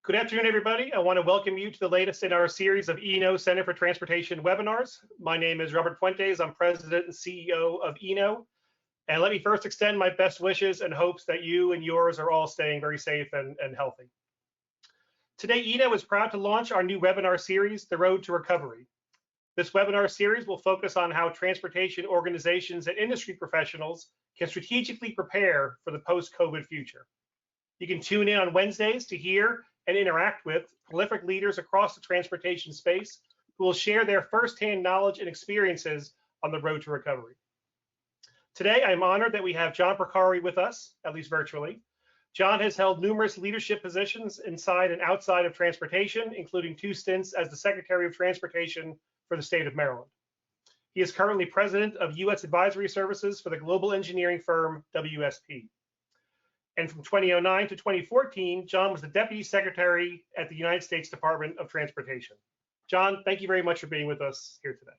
Good afternoon, everybody. I want to welcome you to the latest in our series of ENO Center for Transportation webinars. My name is Robert Fuentes. I'm President and CEO of ENO. And let me first extend my best wishes and hopes that you and yours are all staying very safe and healthy. Today, ENO is proud to launch our new webinar series, The Road to Recovery. This webinar series will focus on how transportation organizations and industry professionals can strategically prepare for the post-COVID future. You can tune in on Wednesdays to hear and interact with prolific leaders across the transportation space who will share their firsthand knowledge and experiences on the road to recovery. Today, I'm honored that we have John Porcari with us, at least virtually. John has held numerous leadership positions inside and outside of transportation, including 2 stints as the Secretary of Transportation for the state of Maryland. He is currently president of U.S. Advisory Services for the global engineering firm WSP. And from 2009 to 2014, John was the Deputy Secretary at the United States Department of Transportation. John, thank you very much for being with us here today.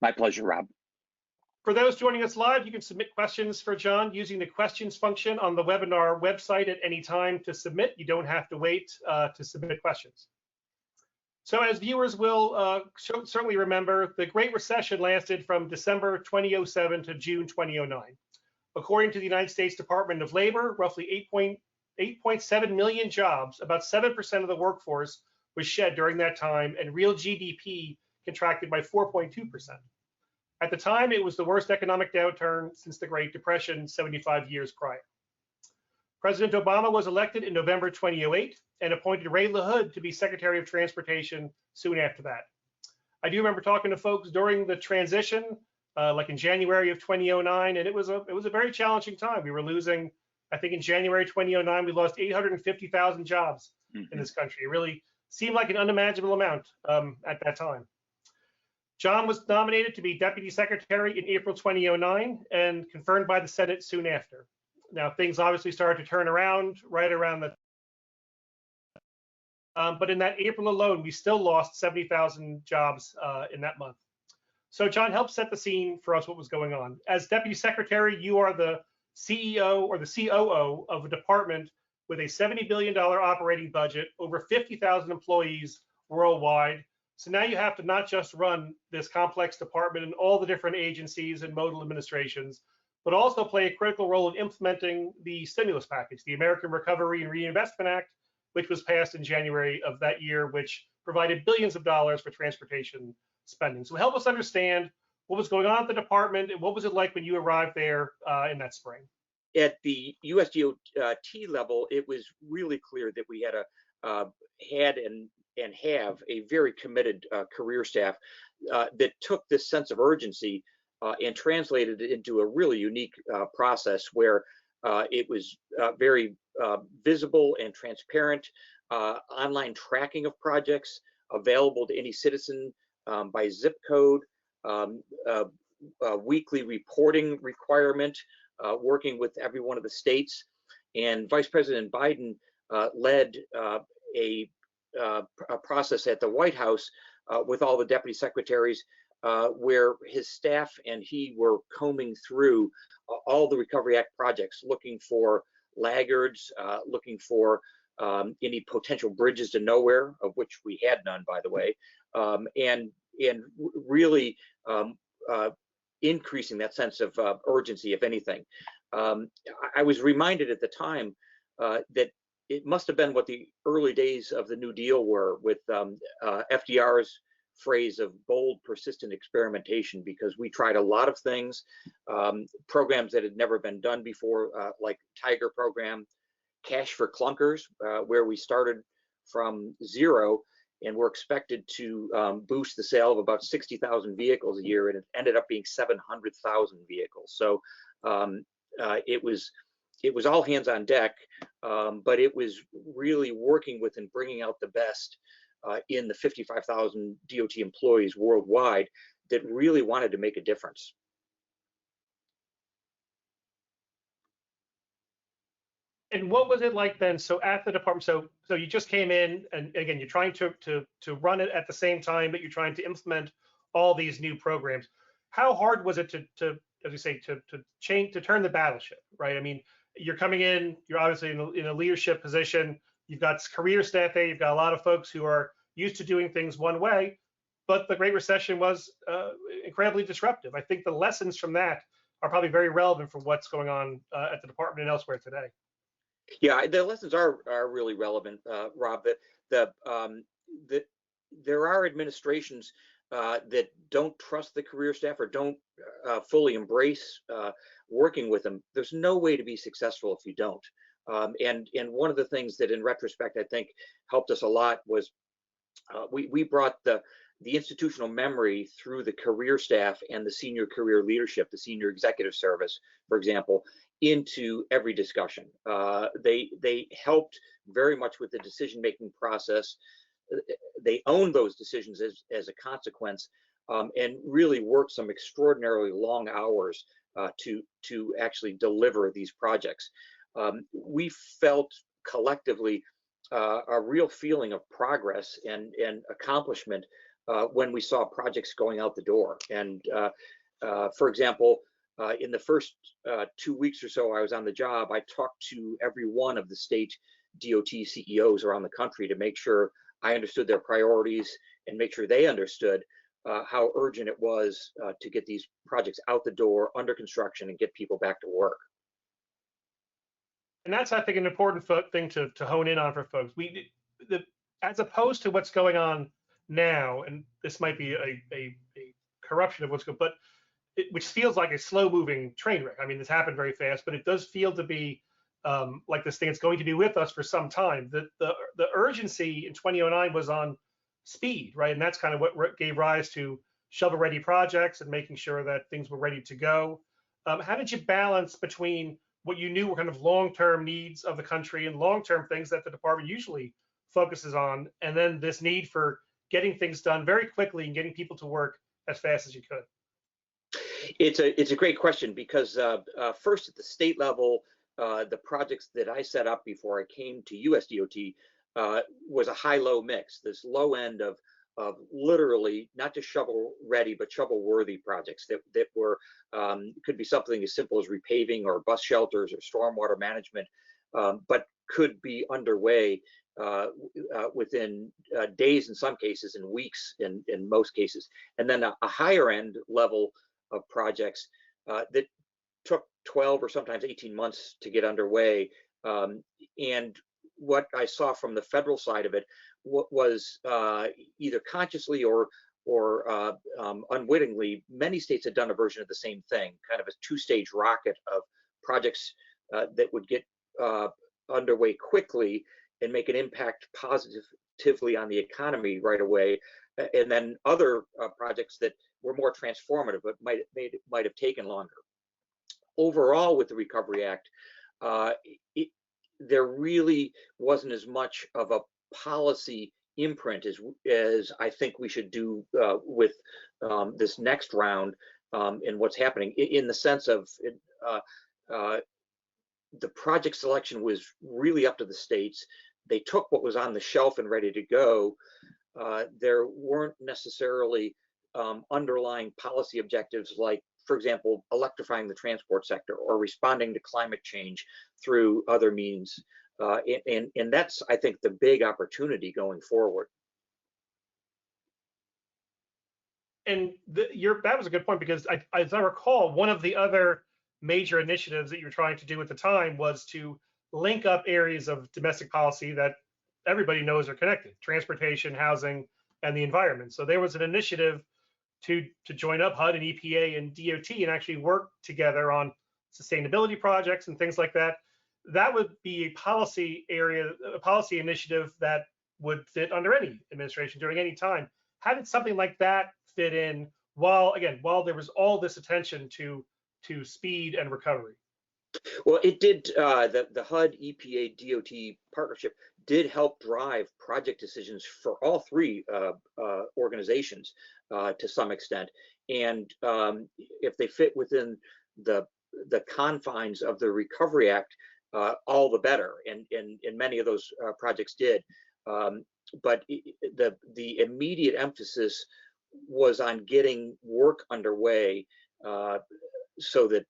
My pleasure, Rob. For those joining us live, you can submit questions for John using the questions function on the webinar website at any time to submit. You don't have to wait to submit questions. So as viewers will certainly remember, the Great Recession lasted from December 2007 to June 2009. According to the United States Department of Labor, roughly 8.7 million jobs, about 7% of the workforce, was shed during that time, and real GDP contracted by 4.2%. At the time, it was the worst economic downturn since the Great Depression 75 years prior. President Obama was elected in November 2008 and appointed Ray LaHood to be Secretary of Transportation soon after that. I do remember talking to folks during the transition, like in January of 2009, and it was a very challenging time. We were losing, I think in January 2009, we lost 850,000 jobs in this country. It really seemed like an unimaginable amount at that time. John was nominated to be Deputy Secretary in April 2009 and confirmed by the Senate soon after. Now, things obviously started to turn around right around the but in that April alone, we still lost 70,000 jobs in that month. So John, help set the scene for us what was going on. As Deputy Secretary, you are the CEO or the COO of a department with a $70 billion operating budget, over 50,000 employees worldwide. So now you have to not just run this complex department and all the different agencies and modal administrations, but also play a critical role in implementing the stimulus package, the American Recovery and Reinvestment Act, which was passed in January of that year, which provided billions of dollars for transportation spending. So help us understand what was going on at the department and what was it like when you arrived there in that spring? At the USDOT level, it was really clear that we had and have a very committed career staff that took this sense of urgency and translated it into a really unique process where it was very visible and transparent, online tracking of projects available to any citizen by zip code, weekly reporting requirement, working with every one of the states. And Vice President Biden led a process at the White House with all the deputy secretaries where his staff and he were combing through all the Recovery Act projects, looking for laggards, looking for any potential bridges to nowhere, of which we had none, by the way, and really increasing that sense of urgency, if anything. I was reminded at the time that it must have been what the early days of the New Deal were, with FDR's phrase of bold, persistent experimentation, because we tried a lot of things, programs that had never been done before, like Tiger program, Cash for Clunkers, where we started from zero and we're expected to boost the sale of about 60,000 vehicles a year, and it ended up being 700,000 vehicles. So it was all hands on deck, but it was really working with and bringing out the best in the 55,000 DOT employees worldwide that really wanted to make a difference. And what was it like then? So at the department, so you just came in, and again, you're trying to run it at the same time, but you're trying to implement all these new programs. How hard was it to as you say, to turn the battleship, right? I mean, you're coming in, you're obviously in a leadership position. You've got career staff there. You've got a lot of folks who are used to doing things one way, but the Great Recession was incredibly disruptive. I think the lessons from that are probably very relevant for what's going on at the department and elsewhere today. Yeah, the lessons are really relevant, Rob. That there are administrations that don't trust the career staff or don't fully embrace working with them. There's no way to be successful if you don't. And one of the things that, in retrospect, I think helped us a lot was we brought the institutional memory through the career staff and the senior career leadership, the senior executive service, for example, into every discussion. They helped very much with the decision-making process. They owned those decisions as a consequence, and really worked some extraordinarily long hours to actually deliver these projects. We felt collectively a real feeling of progress and accomplishment when we saw projects going out the door. And for example, in the first 2 weeks or so I was on the job, I talked to every one of the state DOT CEOs around the country to make sure I understood their priorities and make sure they understood how urgent it was to get these projects out the door, under construction, and get people back to work. And that's, I think, an important thing to hone in on for folks. As opposed to what's going on now, and this might be a corruption of what's going, but which feels like a slow-moving train wreck. I mean, this happened very fast, but it does feel to be like this thing that's going to be with us for some time. The urgency in 2009 was on speed, right? And that's kind of what gave rise to shovel-ready projects and making sure that things were ready to go. How did you balance between what you knew were kind of long-term needs of the country and long-term things that the department usually focuses on, and then this need for getting things done very quickly and getting people to work as fast as you could? It's a great question, because first at the state level, the projects that I set up before I came to US DOT was a high-low mix. This low end of literally not just shovel ready, but shovel worthy projects that were could be something as simple as repaving or bus shelters or stormwater management, but could be underway within days in some cases, and weeks in most cases. And then a higher end level of projects that took 12 or sometimes 18 months to get underway. And what I saw from the federal side of it was either consciously or unwittingly, many states had done a version of the same thing, kind of a two-stage rocket of projects that would get underway quickly and make an impact positively on the economy right away, and then other projects that were more transformative but might have taken longer. Overall, with the Recovery Act, there really wasn't as much of a policy imprint as I think we should do with this next round and what's happening, in the sense of the project selection was really up to the states. They took what was on the shelf and ready to go. There weren't necessarily underlying policy objectives like, for example, electrifying the transport sector or responding to climate change through other means. And that's, I think, the big opportunity going forward. And that was a good point, because as I recall, one of the other major initiatives that you were trying to do at the time was to link up areas of domestic policy that everybody knows are connected: transportation, housing, and the environment. So there was an initiative to join up HUD and EPA and DOT and actually work together on sustainability projects and things like that. That would be a policy area, a policy initiative that would fit under any administration during any time. How did something like that fit in while there was all this attention to speed and recovery? Well, it did. The HUD EPA DOT partnership did help drive project decisions for all three organizations to some extent, and if they fit within the confines of the Recovery Act, all the better. And many of those projects did. But the immediate emphasis was on getting work underway so that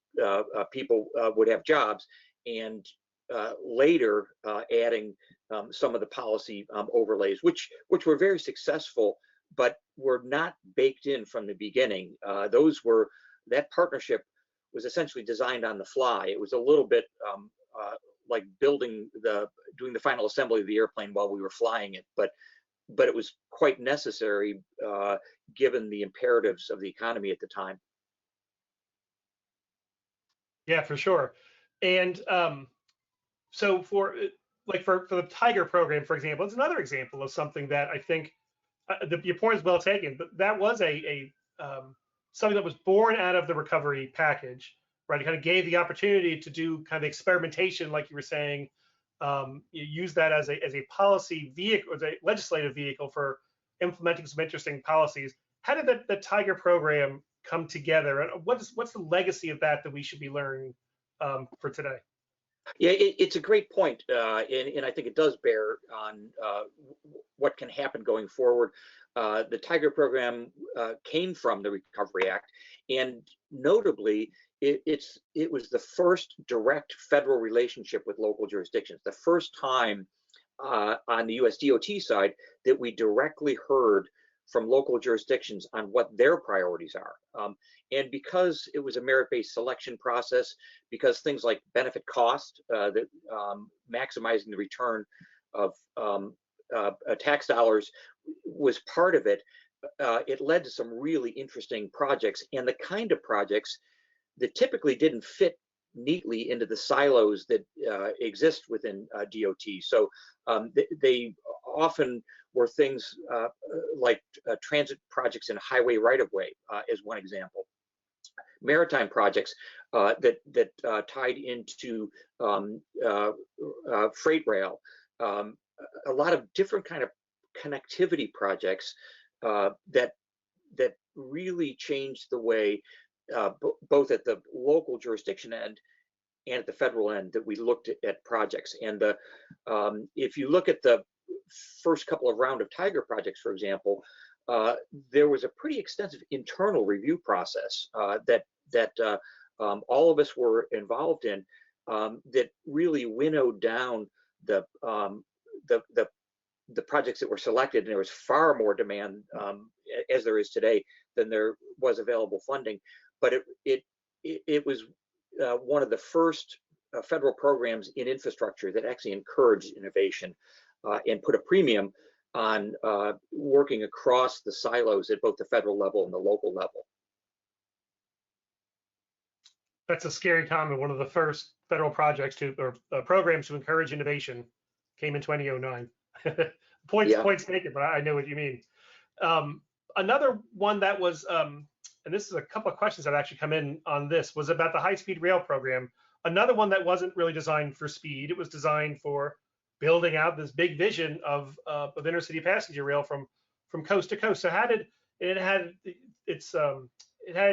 people would have jobs, and later adding some of the policy overlays, which were very successful, but were not baked in from the beginning. That partnership was essentially designed on the fly. It was a little bit like doing the final assembly of the airplane while we were flying it, but it was quite necessary given the imperatives of the economy at the time. Yeah, for sure. And so for the Tiger program, for example, it's another example of something that I think your point is well taken, but that was something that was born out of the recovery package, right? It kind of gave the opportunity to do kind of experimentation, like you were saying. You use that as a policy vehicle, as a legislative vehicle for implementing some interesting policies. How did the Tiger program come together, and what's the legacy of that we should be learning for today? Yeah, it's a great point, and I think it does bear on what can happen going forward. The Tiger program came from the Recovery Act, and notably, it was the first direct federal relationship with local jurisdictions. The first time on the U.S. DOT side that we directly heard from local jurisdictions on what their priorities are. And because it was a merit-based selection process, because things like benefit cost, maximizing the return of tax dollars was part of it, it led to some really interesting projects, and the kind of projects that typically didn't fit neatly into the silos that exist within DOT. So they often were things like transit projects in highway right-of-way, as one example. Maritime projects that tied into freight rail. A lot of different kind of connectivity projects that really changed the way both at the local jurisdiction end and at the federal end that we looked at projects. And if you look at the first couple of round of Tiger projects, for example, there was a pretty extensive internal review process that all of us were involved in that really winnowed down the projects that were selected, and there was far more demand as there is today than there was available funding. But it was one of the first federal programs in infrastructure that actually encouraged innovation and put a premium on working across the silos at both the federal level and the local level. That's a scary comment. One of the first federal projects programs to encourage innovation came in 2009. Points taken, but I know what you mean. Another one that was, and this is a couple of questions that actually come in on this, was about the high-speed rail program. Another one that wasn't really designed for speed. It was designed for building out this big vision of intercity passenger rail from coast to coast. So how did it had its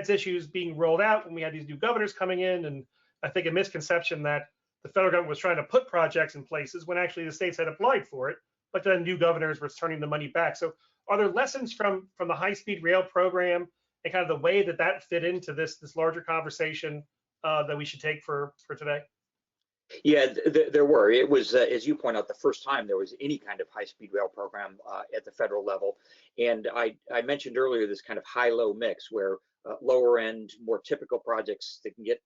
issues being rolled out when we had these new governors coming in, and I think a misconception that the federal government was trying to put projects in places when actually the states had applied for it, but then new governors were turning the money back. So are there lessons from the high-speed rail program and kind of the way that fit into this larger conversation that we should take for today? Yeah, there were. It was, as you point out, the first time there was any kind of high-speed rail program at the federal level. And I mentioned earlier this kind of high-low mix where lower end, more typical projects that can get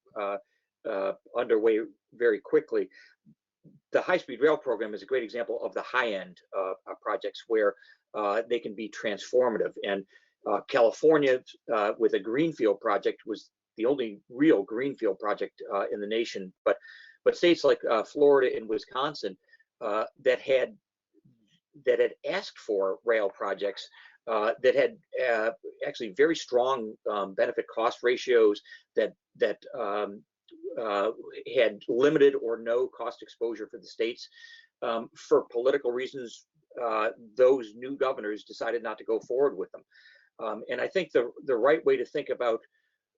underway very quickly. The high-speed rail program is a great example of the high-end projects where they can be transformative. And California, with a greenfield project, was the only real greenfield project in the nation. But states like Florida and Wisconsin that had asked for rail projects that had actually very strong benefit cost ratios that had limited or no cost exposure for the states. For political reasons, those new governors decided not to go forward with them. And I think the right way to think about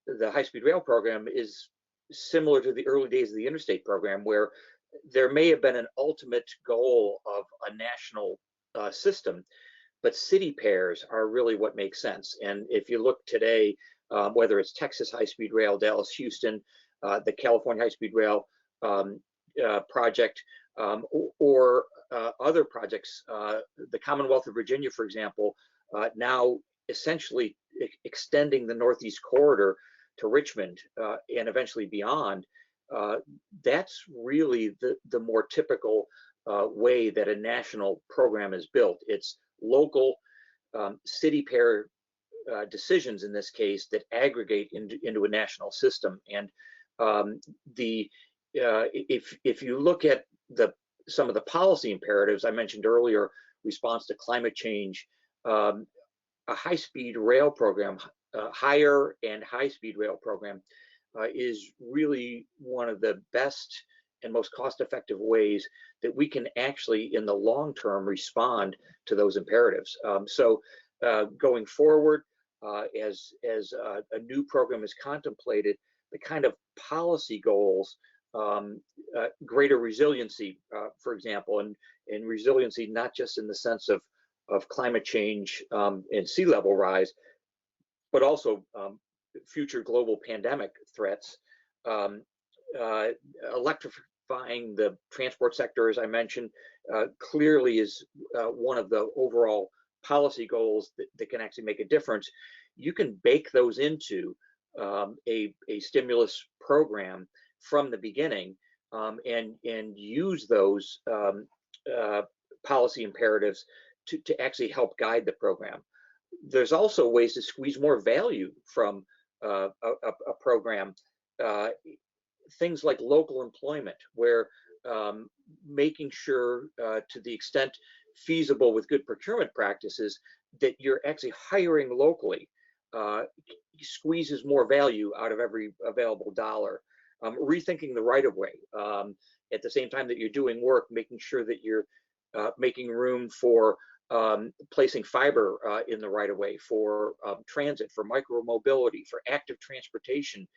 the high-speed rail program is similar to the early days of the interstate program, where there may have been an ultimate goal of a national system, but city pairs are really what makes sense. And if you look today, whether it's Texas high-speed rail, Dallas, Houston, the California high-speed rail project, or other projects, the Commonwealth of Virginia, for example, now essentially extending the Northeast Corridor to Richmond and eventually beyond, that's really the more typical way that a national program is built. It's local city pair decisions in this case that aggregate into a national system. And if you look at some of the policy imperatives I mentioned earlier, response to climate change, a high-speed rail program, higher and high-speed rail program is really one of the best and most cost-effective ways that we can actually, in the long term, respond to those imperatives. So going forward, as a new program is contemplated, the kind of policy goals, greater resiliency, for example, and resiliency not just in the sense of climate change and sea level rise, but also future global pandemic threats, electrifying the transport sector, as I mentioned, clearly is one of the overall policy goals that can actually make a difference. You can bake those into a stimulus program from the beginning and use those policy imperatives to actually help guide the program. There's also ways to squeeze more value from a program. Things like local employment, where making sure to the extent feasible with good procurement practices that you're actually hiring locally squeezes more value out of every available dollar. Rethinking the right-of-way at the same time that you're doing work, making sure that you're making room for placing fiber in the right-of-way, for transit, for micro-mobility, for active transportation.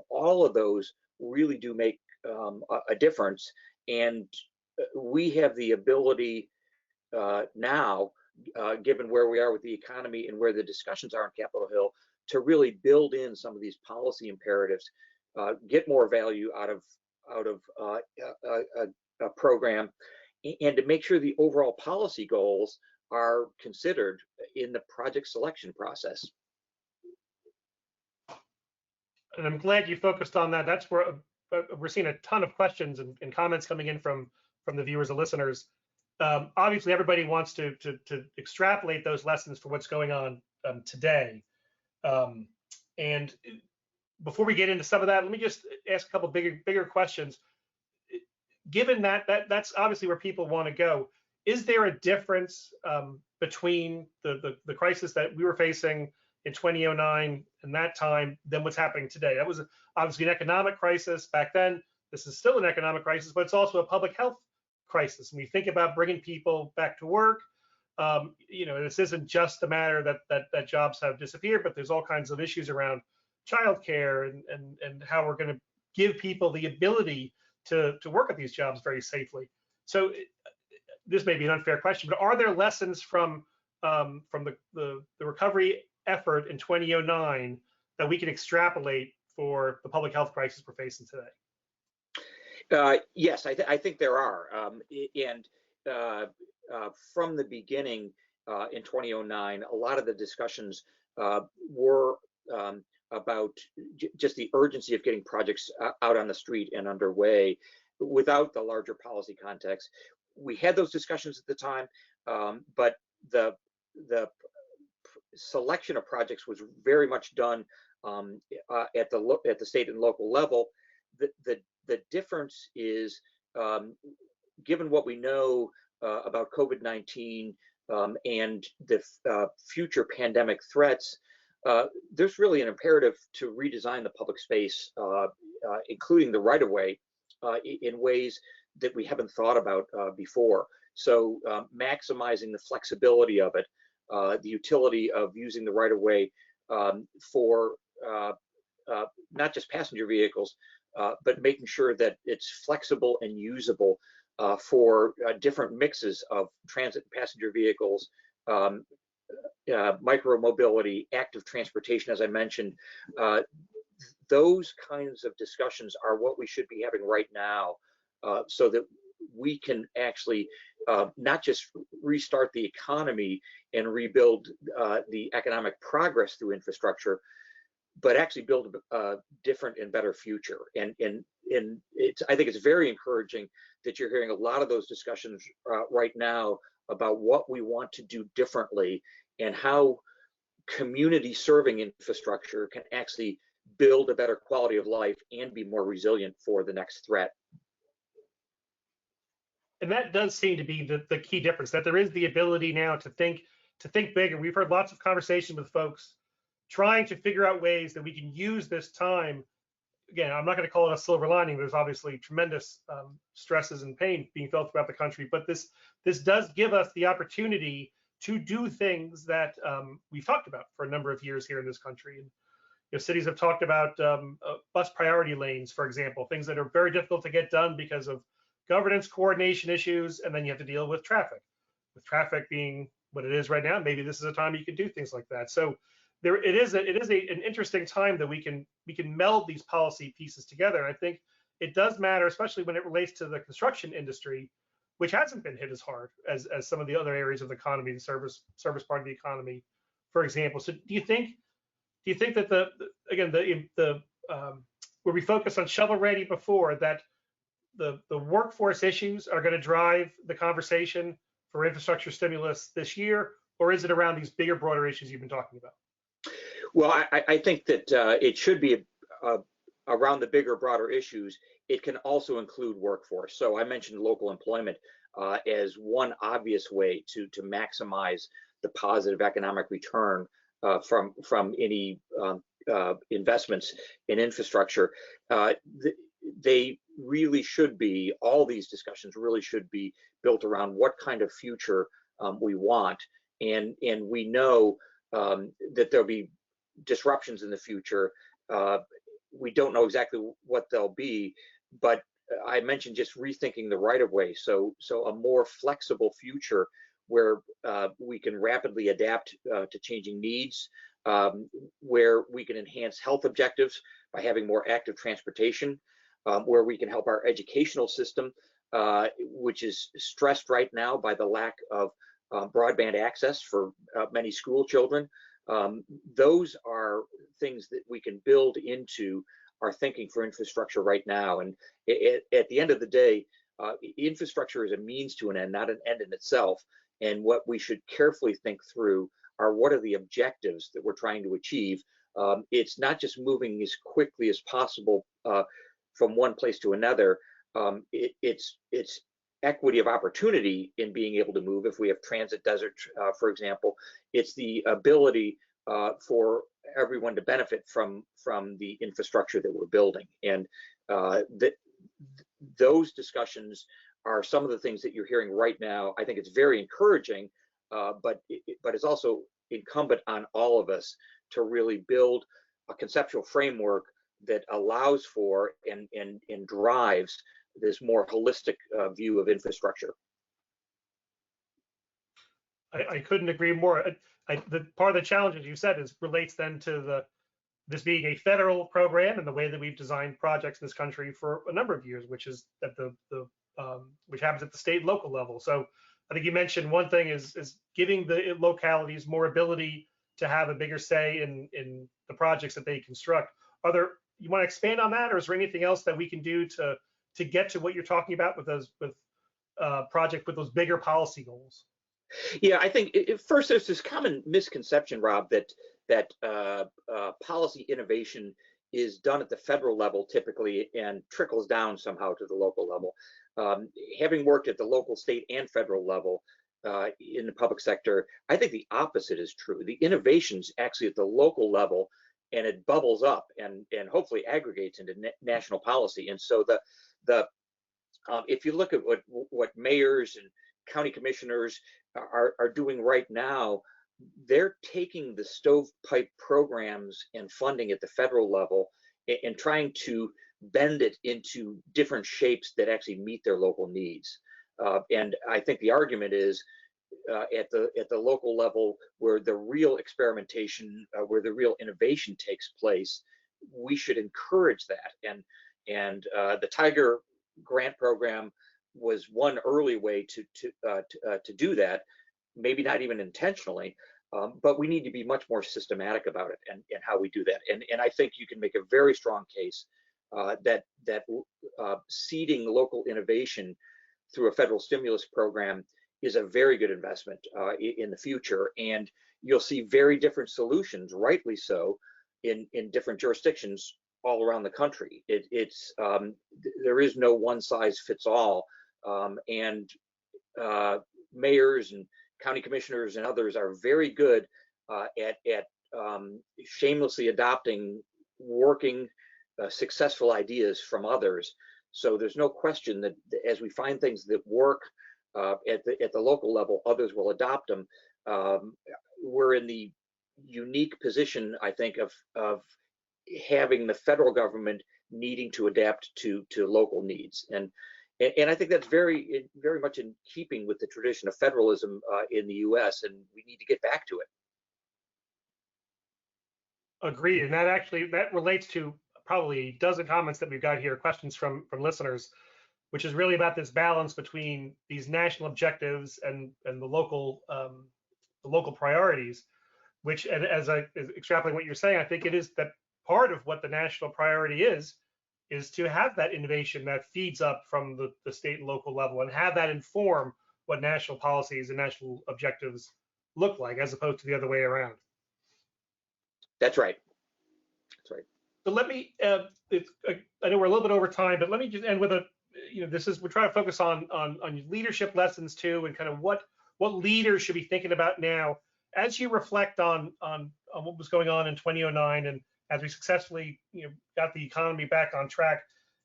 All of those really do make a difference, and we have the ability now, given where we are with the economy and where the discussions are on Capitol Hill, to really build in some of these policy imperatives, get more value out of a program, and to make sure the overall policy goals are considered in the project selection process. And I'm glad you focused on that. That's where we're seeing a ton of questions and comments coming in from the viewers and listeners. Obviously, everybody wants to extrapolate those lessons for what's going on today. And before we get into some of that, let me just ask a couple bigger questions. Given that's obviously where people want to go, is there a difference between the crisis that we were facing in 2009 and that time than what's happening today? That was obviously an economic crisis back then. This is still an economic crisis, but it's also a public health crisis. When you think about bringing people back to work, this isn't just a matter that jobs have disappeared, but there's all kinds of issues around childcare and how we're going to give people the ability to work at these jobs very safely. So this may be an unfair question, but are there lessons from the recovery effort in 2009 that we can extrapolate for the public health crisis we're facing today? Yes, I think there are. From the beginning in 2009, a lot of the discussions were about just the urgency of getting projects out on the street and underway without the larger policy context. We had those discussions at the time, but the selection of projects was very much done at the state and local level. The difference is, given what we know about COVID-19 and the future pandemic threats, there's really an imperative to redesign the public space, including the right-of-way, in ways that we haven't thought about before. So maximizing the flexibility of it, the utility of using the right-of-way for not just passenger vehicles, but making sure that it's flexible and usable for different mixes of transit and passenger vehicles, micro-mobility, active transportation, as I mentioned. Those kinds of discussions are what we should be having right now, so that we can actually not just restart the economy and rebuild the economic progress through infrastructure, but actually build a different and better future. And I think it's very encouraging that you're hearing a lot of those discussions right now about what we want to do differently and how community serving infrastructure can actually build a better quality of life and be more resilient for the next threat. And that does seem to be the key difference, that there is the ability now to think bigger. We've heard lots of conversations with folks trying to figure out ways that we can use this time. Again, I'm not going to call it a silver lining. There's obviously tremendous stresses and pain being felt throughout the country, but this does give us the opportunity to do things that we've talked about for a number of years here in this country. And cities have talked about bus priority lanes, for example, things that are very difficult to get done because of governance coordination issues, and then you have to deal with traffic. With traffic being what it is right now, maybe this is a time you can do things like that. So it is an interesting time that we can meld these policy pieces together. And I think it does matter, especially when it relates to the construction industry, which hasn't been hit as hard as some of the other areas of the economy, the service part of the economy, for example. So do you think that where we focused on shovel ready before, that the workforce issues are going to drive the conversation for infrastructure stimulus this year, or is it around these bigger, broader issues you've been talking about? Well, I think that it should be around the bigger, broader issues. It can also include workforce. So I mentioned local employment as one obvious way to maximize the positive economic return from any investments in infrastructure. They really should be, all these discussions really should be built around what kind of future we want. And we know that there'll be disruptions in the future. We don't know exactly what they'll be, but I mentioned just rethinking the right of way. So a more flexible future where we can rapidly adapt to changing needs, where we can enhance health objectives by having more active transportation, where we can help our educational system, which is stressed right now by the lack of broadband access for many school children. Those are things that we can build into our thinking for infrastructure right now. And at the end of the day, infrastructure is a means to an end, not an end in itself. And what we should carefully think through are what are the objectives that we're trying to achieve. It's not just moving as quickly as possible from one place to another. It's equity of opportunity in being able to move. If we have transit deserts, for example, it's the ability for everyone to benefit from the infrastructure that we're building. And those discussions are some of the things that you're hearing right now. I think it's very encouraging, but it's also incumbent on all of us to really build a conceptual framework that allows for and drives this more holistic view of infrastructure. I couldn't agree more. The part of the challenge, as you said, relates then to this being a federal program and the way that we've designed projects in this country for a number of years, which is at which happens at the state and local level. So I think you mentioned one thing is giving the localities more ability to have a bigger say in the projects that they construct. You want to expand on that, or is there anything else that we can do to get to what you're talking about with those project with those bigger policy goals? Yeah, I think first there's this common misconception, Rob, that policy innovation is done at the federal level typically and trickles down somehow to the local level. Having worked at the local, state, and federal level in the public sector, I think the opposite is true. The innovation's actually at the local level, and it bubbles up and hopefully aggregates into national policy. And so if you look at what mayors and county commissioners are doing right now, they're taking the stovepipe programs and funding at the federal level and trying to bend it into different shapes that actually meet their local needs. And I think the argument is at the local level, where the real experimentation, where the real innovation takes place, we should encourage that. And the Tiger grant program was one early way to do that, maybe not even intentionally, but we need to be much more systematic about it and how we do that. And I think you can make a very strong case that seeding local innovation through a federal stimulus program is a very good investment in the future. And you'll see very different solutions, rightly so, in different jurisdictions all around the country. There is no one size fits all, and mayors and county commissioners and others are very good at shamelessly adopting working successful ideas from others. So there's no question that as we find things that work at the local level, others will adopt them. We're in the unique position, I think, of having the federal government needing to adapt to local needs, and I think that's very much in keeping with the tradition of federalism in the U.S., and we need to get back to it. Agreed, and that relates to probably a dozen comments that we've got here, questions from listeners, which is really about this balance between these national objectives and the local priorities. Which, and as I extrapolate what you're saying, I think it is that part of what the national priority is to have that innovation that feeds up from the state and local level, and have that inform what national policies and national objectives look like, as opposed to the other way around. That's right. That's right. So let me, I know we're a little bit over time, but let me just end with we're trying to focus on leadership lessons too, and kind of what leaders should be thinking about now as you reflect on what was going on in 2009, and as we successfully got the economy back on track.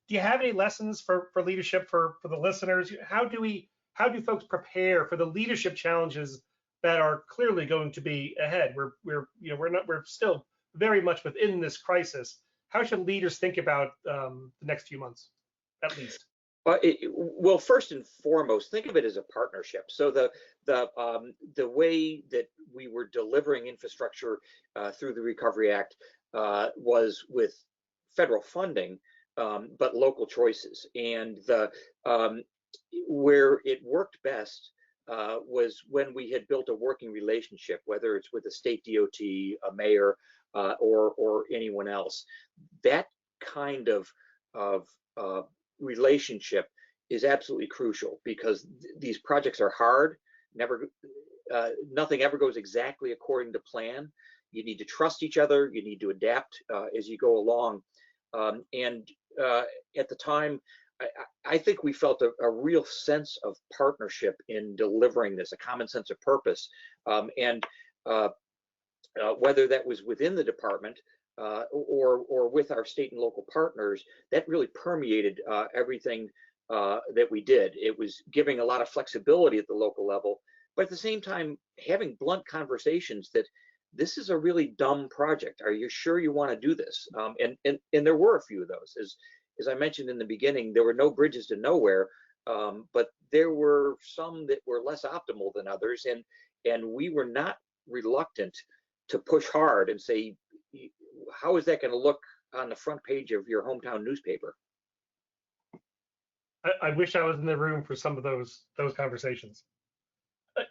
Do you have any lessons for leadership for the listeners? How do folks prepare for the leadership challenges that are clearly going to be ahead? We're still very much within this crisis. How should leaders think about the next few months, at least? Well, first and foremost, think of it as a partnership. So the way that we were delivering infrastructure through the Recovery Act was with federal funding, but local choices. And where it worked best was when we had built a working relationship, whether it's with a state DOT, a mayor, or anyone else. That kind of relationship is absolutely crucial, because these projects are hard. Nothing ever goes exactly according to plan. You need to trust each other. You need to adapt as you go along. And at the time, I think we felt a real sense of partnership in delivering this, a common sense of purpose. And whether that was within the department or with our state and local partners, that really permeated everything that we did. It was giving a lot of flexibility at the local level, but at the same time, having blunt conversations that this is a really dumb project. Are you sure you want to do this? And there were a few of those. As I mentioned in the beginning, there were no bridges to nowhere, but there were some that were less optimal than others, and we were not reluctant to push hard and say, how is that going to look on the front page of your hometown newspaper? I wish I was in the room for some of those conversations.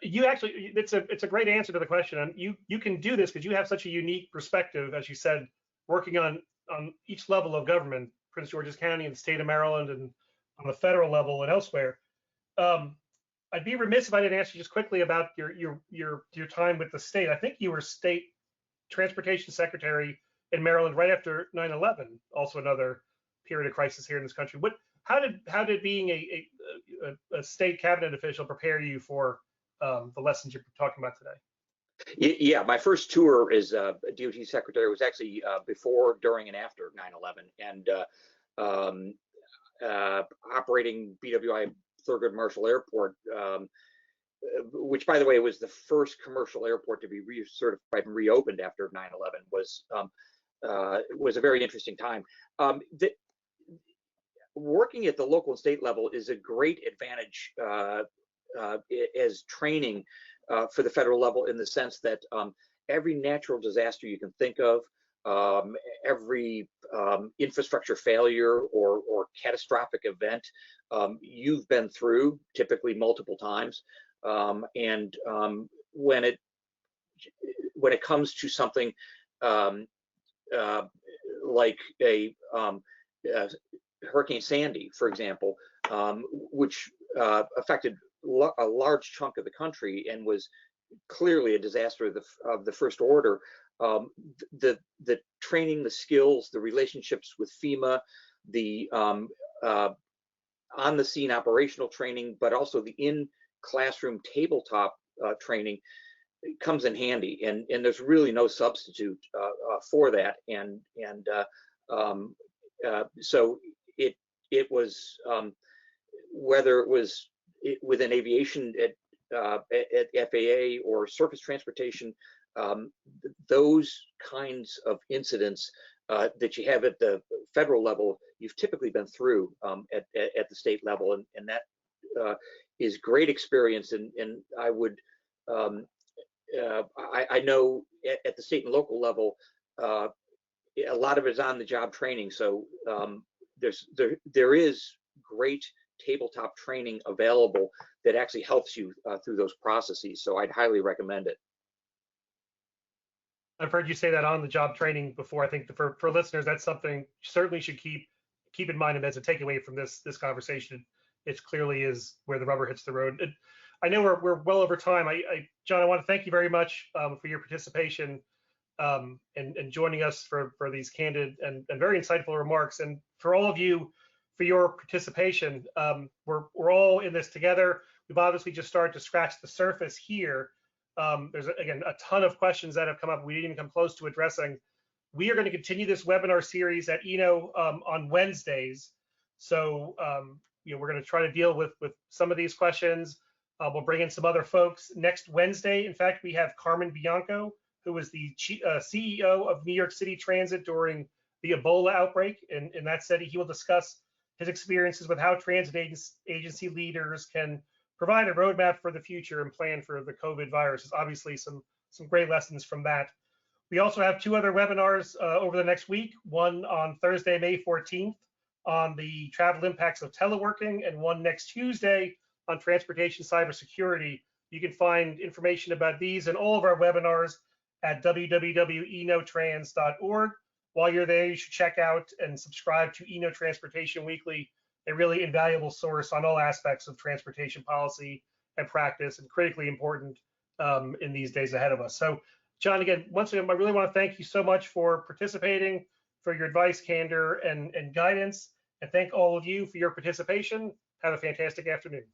It's a great answer to the question, and you can do this because you have such a unique perspective, as you said, working on each level of government, Prince George's County and the state of Maryland, and on the federal level and elsewhere. I'd be remiss if I didn't ask you just quickly about your time with the state. I think you were state transportation secretary in Maryland right after 9/11, also another period of crisis here in this country. How did being a state cabinet official prepare you for the lessons you're talking about today? Yeah, my first tour as a DOT secretary was actually before, during, and after 9/11, and operating BWI Thurgood Marshall Airport, which, by the way, was the first commercial airport to be recertified and reopened after 9/11, was a very interesting time. Working at the local and state level is a great advantage as training for the federal level, in the sense that every natural disaster you can think of, every infrastructure failure or catastrophic event you've been through, typically multiple times. And when it comes to something like a Hurricane Sandy, for example, which affected a large chunk of the country and was clearly a disaster of the first order, the training, the skills, the relationships with FEMA, the on the scene operational training, but also the in classroom tabletop training comes in handy, and there's really no substitute for that. And so it was whether it was within aviation at FAA or surface transportation, those kinds of incidents that you have at the federal level, you've typically been through at the state level, and that is great experience. And I would I know at the state and local level, a lot of it is on the job training. So there is great tabletop training available that actually helps you through those processes. So I'd highly recommend it. I've heard you say that on the job training before. I think for listeners, that's something you certainly should keep in mind, and as a takeaway from this conversation, it clearly is where the rubber hits the road. I know we're well over time. John, I want to thank you very much for your participation and joining us for these candid and very insightful remarks, and for all of you for your participation. We're all in this together. We've obviously just started to scratch the surface here. There's again a ton of questions that have come up we didn't even come close to addressing. We are going to continue this webinar series at ENO on Wednesdays. So we're going to try to deal with some of these questions. We'll bring in some other folks next Wednesday. In fact, we have Carmen Bianco, who was the CEO of New York City Transit during the Ebola outbreak. And in that setting, he will discuss his experiences with how transit agency leaders can provide a roadmap for the future and plan for the COVID virus. There's obviously some great lessons from that. We also have two other webinars over the next week, one on Thursday, May 14th on the travel impacts of teleworking, and one next Tuesday on transportation cybersecurity. You can find information about these and all of our webinars at www.enotrans.org. While you're there, you should check out and subscribe to ENO Transportation Weekly, a really invaluable source on all aspects of transportation policy and practice, and critically important in these days ahead of us. So, John, again, once again, I really want to thank you so much for participating, for your advice, candor, and guidance, and thank all of you for your participation. Have a fantastic afternoon.